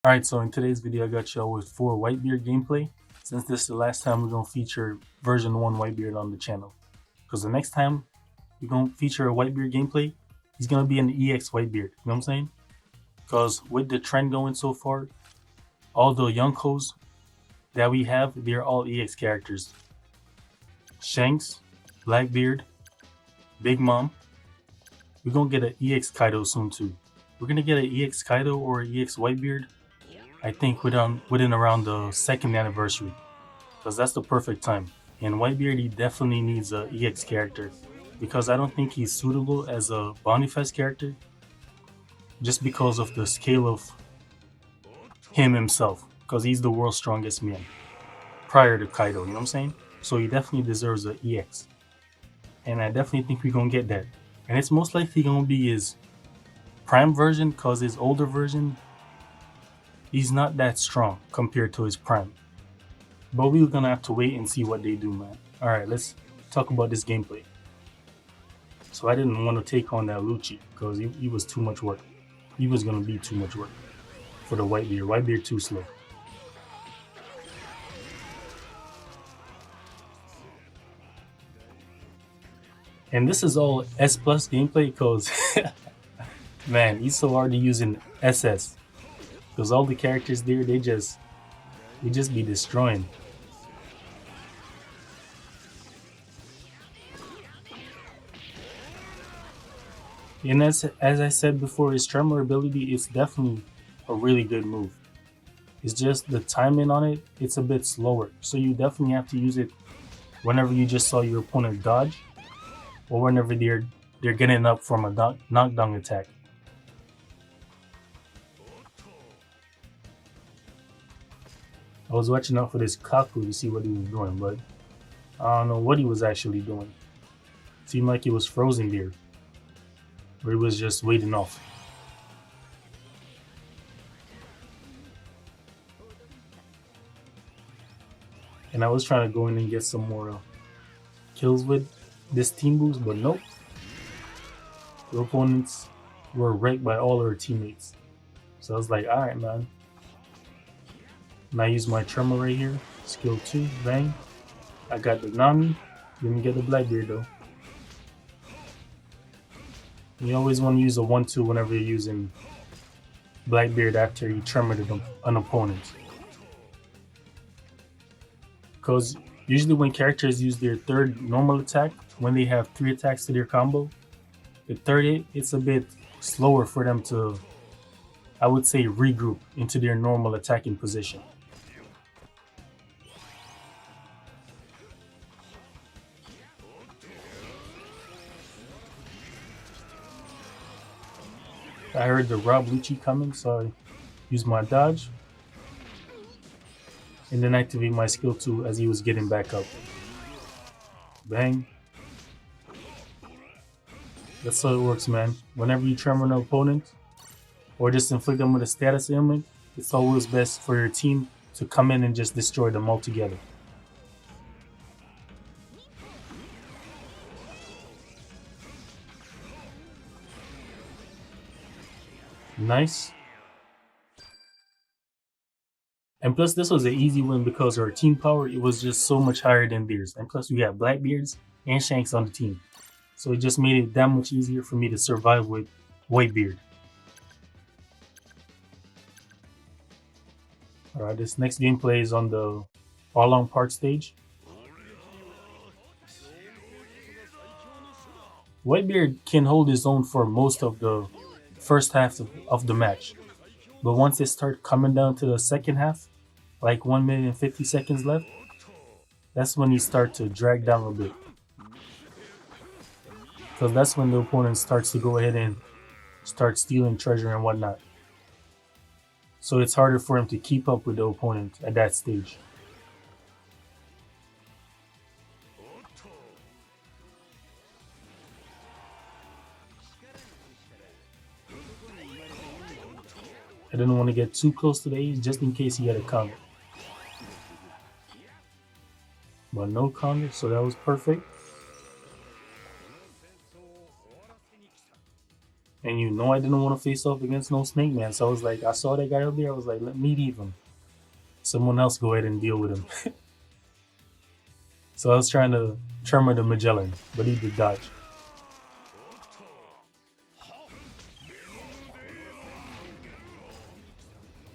Alright, so in today's video I got y'all with 4 Whitebeard gameplay, since this is the last time we're going to feature version 1 Whitebeard on the channel. Because the next time we're going to feature a Whitebeard gameplay, he's going to be an EX Whitebeard, you know what I'm saying? Because with the trend going so far, all the Yonkos that we have, they're all EX characters. Shanks, Blackbeard, Big Mom. We're going to get an EX Kaido soon too. We're going to get an EX Kaido or an EX Whitebeard, I think within around the 2nd anniversary, because that's the perfect time. And Whitebeard, he definitely needs a EX character, because I don't think he's suitable as a Bounty Fest character, just because of the scale of him himself, because he's the world's strongest man prior to Kaido, you know what I'm saying? So he definitely deserves an EX, and I definitely think we're gonna get that. And it's most likely gonna be his prime version, because his older version, he's not that strong compared to his prime. But we're gonna have to wait and see what they do, man. Alright, let's talk about this gameplay. So I didn't want to take on that Lucci because he was too much work. He was gonna be too much work for the Whitebeard. Whitebeard too slow. And this is all S plus gameplay because man, he's so hard to use in SS. Because all the characters there, they just be destroying. And as I said before, his Tremor ability is definitely a really good move. It's just the timing on it, it's a bit slower. So you definitely have to use it whenever you just saw your opponent dodge, or whenever they're getting up from a knockdown attack. I was watching out for this Kaku to see what he was doing, but I don't know what he was actually doing. It seemed like he was frozen there, or he was just waiting off. And I was trying to go in and get some more kills with this team boost, but nope. The opponents were wrecked by all our teammates. So I was like, alright, man. And I use my Tremor right here. Skill 2, bang. I got the Nami. Didn't get the Blackbeard though. You always want to use a 1-2 whenever you're using Blackbeard after you Tremored an opponent. Because usually when characters use their 3rd normal attack, when they have 3 attacks to their combo, the 3rd hit, it's a bit slower for them to, I would say, regroup into their normal attacking position. I heard the Rob Lucci coming, so I used my dodge. And then activate my skill 2 as he was getting back up. Bang. That's how it works, man. Whenever you tremor an opponent, or just inflict them with a status ailment, it's always best for your team to come in and just destroy them altogether. Nice. And plus, this was an easy win because our team power, it was just so much higher than theirs. And plus, we have Blackbeards and Shanks on the team. So it just made it that much easier for me to survive with Whitebeard. Alright, this next gameplay is on the All-On Park stage. Whitebeard can hold his own for most of the first half of the match. But once it starts coming down to the second half, like 1 minute and 50 seconds left, that's when he starts to drag down a bit. Because that's when the opponent starts to go ahead and start stealing treasure and whatnot. So it's harder for him to keep up with the opponent at that stage. I didn't want to get too close to the ace just in case he had a counter. But no counter, so that was perfect. And you know I didn't want to face off against no Snake Man, so I was like, I saw that guy up there, I was like, let me leave him. Someone else go ahead and deal with him. So I was trying to Tremor the Magellan, but he did dodge.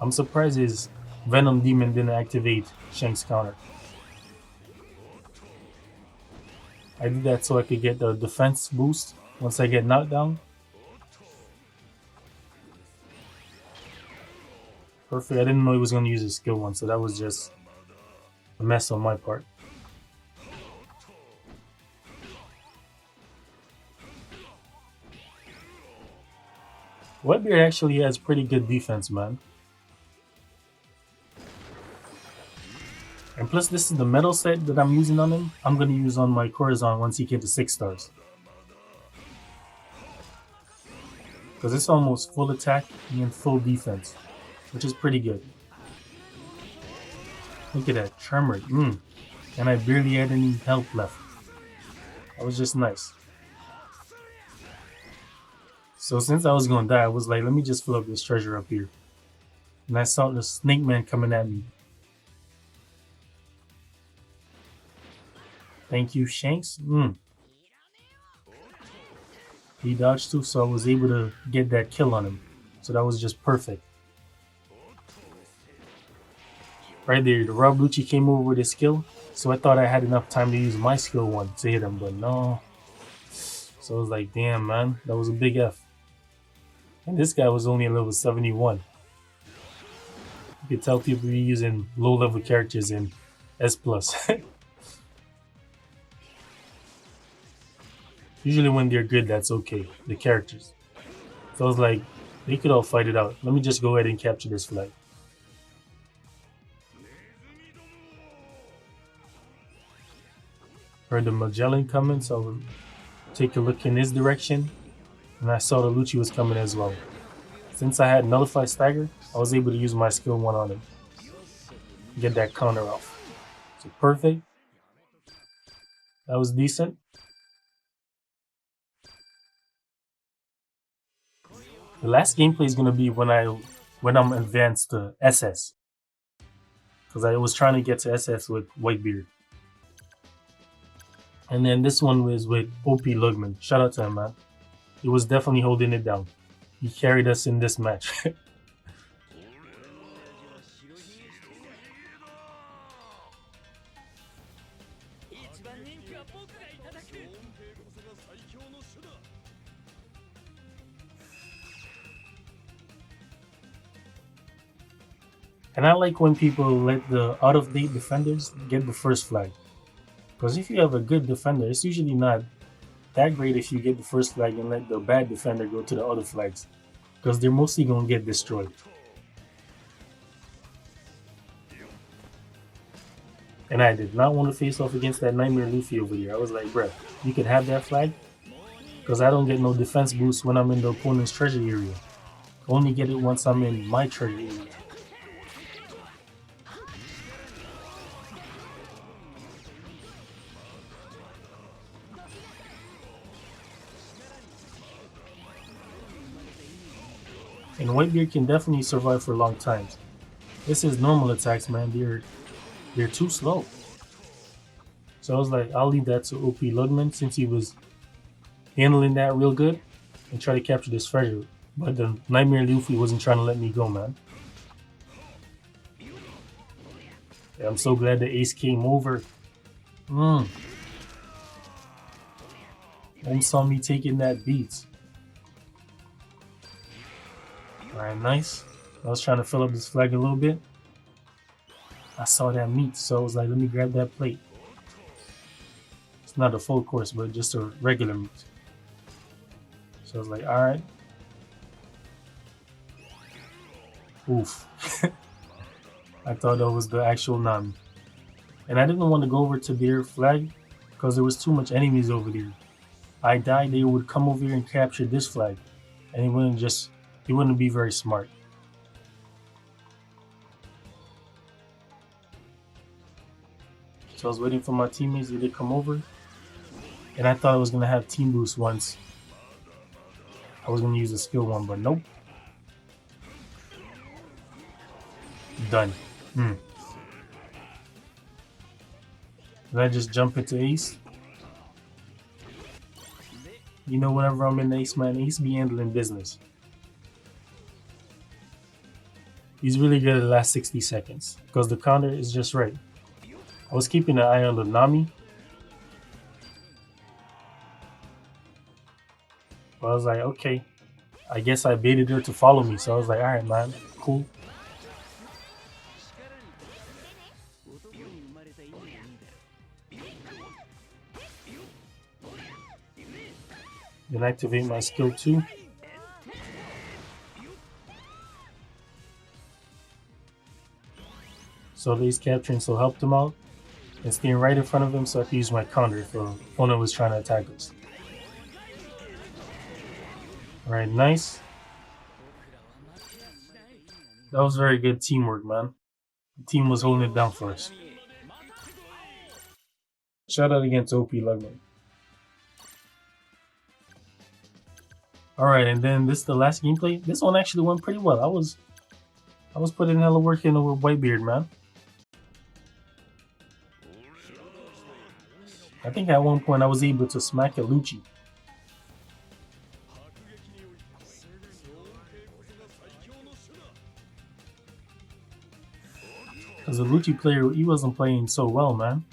I'm surprised his Venom Demon didn't activate Shank's counter. I did that so I could get the defense boost once I get knocked down. Perfect. I didn't know he was going to use his skill one, so that was just a mess on my part. Whitebeard actually has pretty good defense, man. And plus, this is the metal set that I'm using on him. I'm going to use on my Corazon once he gets to 6 stars. Because it's almost full attack and full defense, which is pretty good. Look at that, Tremor. And I barely had any health left. That was just nice. So since I was going to die, I was like, let me just fill up this treasure up here. And I saw the Snake Man coming at me. Thank you, Shanks. He dodged too, so I was able to get that kill on him. So that was just perfect. Right there, the Rob Lucci came over with his skill, so I thought I had enough time to use my skill one to hit him, but no. So I was like, damn, man, that was a big F. And this guy was only a level 71. You could tell people be using low-level characters in S+. Usually when they're good, that's okay, the characters. So I was like, they could all fight it out. Let me just go ahead and capture this flag. Heard the Magellan coming, so I would take a look in his direction. And I saw the Lucci was coming as well. Since I had Nullify Stagger, I was able to use my skill 1 on him. Get that counter off. So perfect. That was decent. The last gameplay is gonna be when I'm advanced to SS. Because I was trying to get to SS with Whitebeard. And then this one was with OP Lugman. Shout out to him, man. He was definitely holding it down. He carried us in this match. And I like when people let the out-of-date defenders get the first flag. Because if you have a good defender, it's usually not that great if you get the first flag and let the bad defender go to the other flags. Because they're mostly going to get destroyed. And I did not want to face off against that Nightmare Luffy over here. I was like, bruh, you could have that flag. Because I don't get no defense boost when I'm in the opponent's treasure area. I only get it once I'm in my treasure area. And Whitebeard can definitely survive for long times. This is normal attacks, man. They're too slow. So I was like, I'll leave that to OP Lugman since he was handling that real good and try to capture this treasure. But the Nightmare Luffy wasn't trying to let me go, man. Yeah, I'm so glad the ace came over. Home saw me taking that beat. Alright, nice. I was trying to fill up this flag a little bit. I saw that meat, so I was like, let me grab that plate. It's not a full course, but just a regular meat. So I was like, alright. Oof. I thought that was the actual Nami. And I didn't want to go over to their flag because there was too much enemies over there. I died, they would come over here and capture this flag. And it wouldn't be very smart. So I was waiting for my teammates to come over. And I thought I was going to have team boost once I was gonna use the skill one, but nope. Done. Did I just jump into Ace? You know, whenever I'm in Ace, man, Ace be handling business. He's really good at the last 60 seconds because the counter is just right. I was keeping an eye on the Nami. But I was like, okay. I guess I baited her to follow me. So I was like, alright, man, cool. Then activate my skill 2. So he's capturing, so helped him out. And staying right in front of him so I could use my counter if the opponent was trying to attack us. Alright, nice. That was very good teamwork, man. The team was holding it down for us. Shout out again to OP Lugman. Alright, and then this is the last gameplay. This one actually went pretty well. I was putting hella work into with Whitebeard, man. I think at one point I was able to smack a Lucci. As a Lucci player, he wasn't playing so well, man.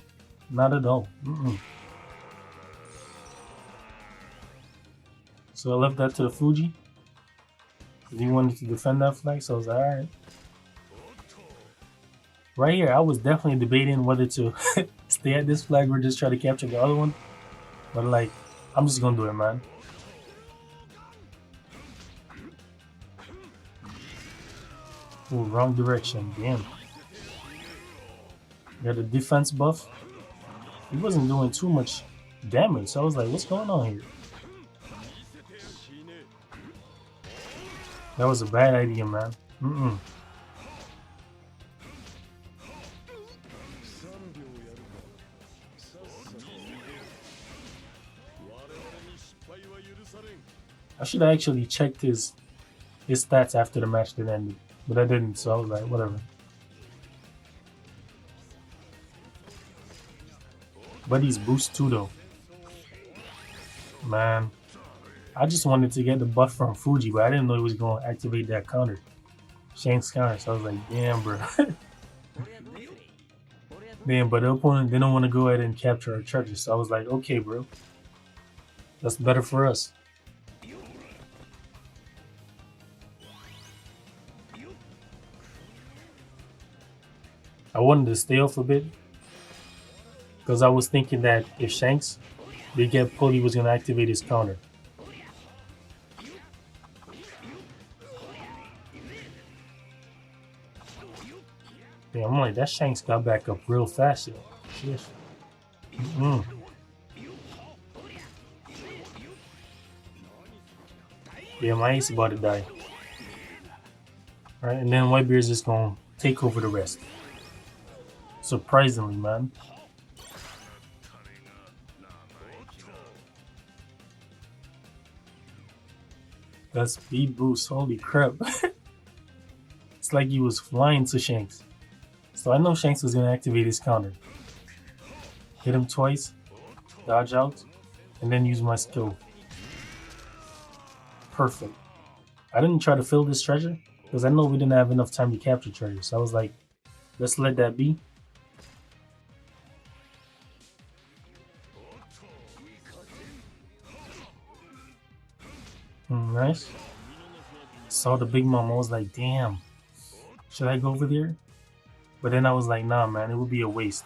Not at all. So I left that to the Fuji. Because he wanted to defend that flag, so I was like, alright. Right here, I was definitely debating whether to stay at this flag or just try to capture the other one. But like, I'm just gonna do it, man. Ooh, wrong direction, damn. Got a defense buff. He wasn't doing too much damage, so I was like, what's going on here? That was a bad idea, man. I should have actually checked his stats after the match that ended, but I didn't, so I was like, whatever. But he's boost too, though. Man, I just wanted to get the buff from Fuji, but I didn't know he was going to activate that counter. Shank's counter, so I was like, damn, bro. Damn, but the opponent didn't want to go ahead and capture our charges, so I was like, okay, bro. That's better for us. I wanted to stay off a bit because I was thinking that if Shanks did get pulled, he was going to activate his counter. Yeah, I'm like, that Shanks got back up real fast, yo. Shit. Yeah, my ace about to die. Alright, and then Whitebeard's just going to take over the rest. Surprisingly, man. That speed boost, holy crap. It's like he was flying to Shanks. So I know Shanks was going to activate his counter. Hit him twice, dodge out, and then use my skill. Perfect. I didn't try to fill this treasure because I know we didn't have enough time to capture treasure. So I was like, let's let that be. Nice. Saw the big mom. I was like, damn. Should I go over there? But then I was like, nah, man, it would be a waste.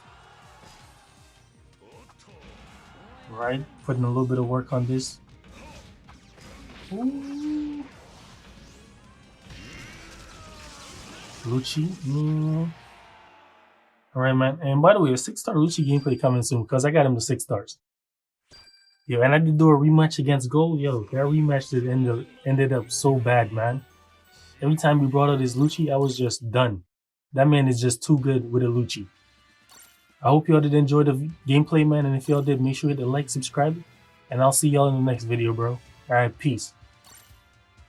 Right? Putting a little bit of work on this. Ooh. Lucci. Alright, man. And by the way, a 6-star Lucci gameplay coming soon because I got him to 6 stars. Yo, and I did do a rematch against Gold. Yo, that rematch ended up so bad, man. Every time we brought out his Lucci, I was just done. That man is just too good with a Lucci. I hope y'all did enjoy the gameplay, man. And if y'all did, make sure to hit the like, subscribe, and I'll see y'all in the next video, bro. Alright, peace.